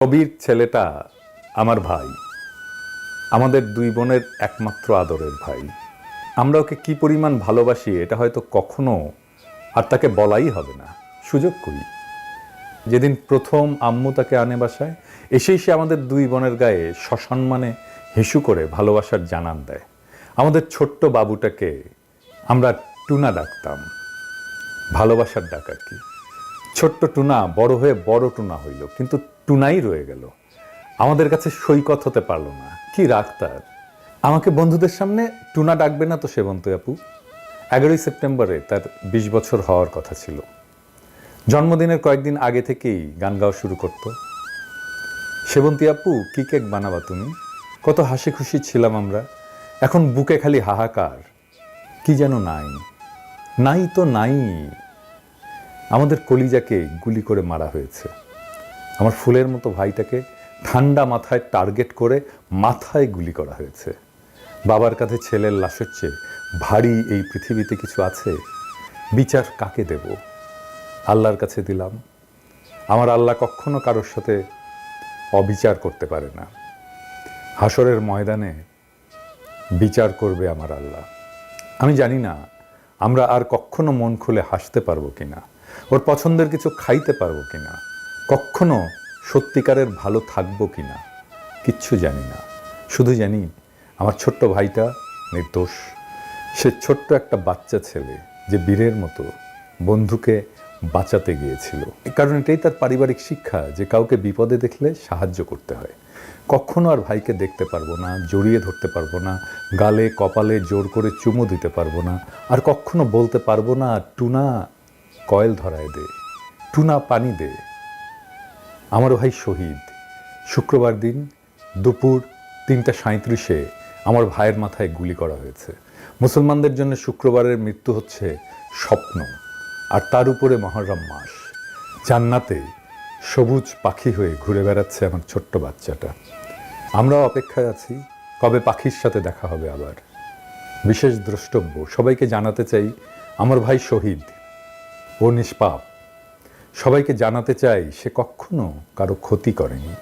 কবির ছেলেটা আমার ভাই, আমাদের দুই বোনের একমাত্র আদরের ভাই। আমরা ওকে কি পরিমাণ ভালোবাসি এটা হয়তো কখনো আর তাকে বলাই হবে না, সুযোগ করি। যেদিন প্রথম আম্মু তাকে আনে বাসায়, এসেই সে আমাদের দুই বোনের গায়ে সসম্মানে হিসু করে ভালোবাসার জানান দেয়। আমাদের ছোট্ট বাবুটাকে আমরা টুনা ডাকতাম, ভালোবাসার ডাক আর কি। ছোট্ট টুনা বড় হয়ে বড় টুনা হইল, কিন্তু টুনাই রয়ে গেল, আমাদের কাছে সৈকত হতে পারলো না। কি রাগ তার! আমাকে বন্ধুদের সামনে টুনা ডাকবে না তো সেবন্তী আপু? 11ই সেপ্টেম্বরে তার 20 বছর হওয়ার কথা ছিল। জন্মদিনের কয়েকদিন আগে থেকেই গান গাওয়া শুরু করত। সেবন্তী আপু, কি কেক বানাবা তুমি? কত হাসি খুশি ছিলাম আমরা, এখন বুকে খালি হাহাকার। কি যেন নাই, নাই তো নাই। আমাদের কলিজাকে গুলি করে মারা হয়েছে। আমার ফুলের মতো ভাইটাকে ঠান্ডা মাথায় টার্গেট করে মাথায় গুলি করা হয়েছে। বাবার কাছে ছেলের লাশের চেয়ে ভারী এই পৃথিবীতে কিছু আছে? বিচার কাকে দেব? আল্লাহর কাছে দিলাম। আমার আল্লাহ কখনো কারোর সাথে অবিচার করতে পারে না। হাসরের ময়দানে বিচার করবে আমার আল্লাহ। আমি জানি না আমরা আর কখনো মন খুলে হাসতে পারবো কিনা, ওর পছন্দের কিছু খাইতে পারবো কিনা, কখনো সত্যিকারের ভালো থাকবো কিনা, কিচ্ছু জানি না। শুধু জানি আমার ছোট্ট ভাইটা নির্দোষ। সে ছোট্ট একটা বাচ্চা ছেলে যে বীরের মতো বন্ধুকে বাঁচাতে গিয়েছিল। কারণ এটাই তার পারিবারিক শিক্ষা, যে কাউকে বিপদে দেখলে সাহায্য করতে হয়। কখনো আর ভাইকে দেখতে পারবো না, জড়িয়ে ধরতে পারবো না, গালে কপালে জোর করে চুমু দিতে পারবো না, আর কখনো বলতে পারবো না টুনা কয়েল ধরায় দে, টুনা পানি দে। আমার ভাই শহীদ। শুক্রবার দিন দুপুর 3:37 আমার ভাইয়ের মাথায় গুলি করা হয়েছে। মুসলমানদের জন্য শুক্রবারের মৃত্যু হচ্ছে স্বপ্ন, আর তার উপরে মহররম মাস। জান্নাতে সবুজ পাখি হয়ে ঘুরে বেড়াচ্ছে আমার ছোট্ট বাচ্চাটা। আমরাও অপেক্ষায় আছি কবে পাখির সাথে দেখা হবে আবার। বিশেষ দ্রষ্টব্য, সবাইকে জানাতে চাই আমার ভাই শহীদ, ও নিষ্পাপ। সবাইকে জানাতে চাই সে কখনো কারো ক্ষতি করেনি।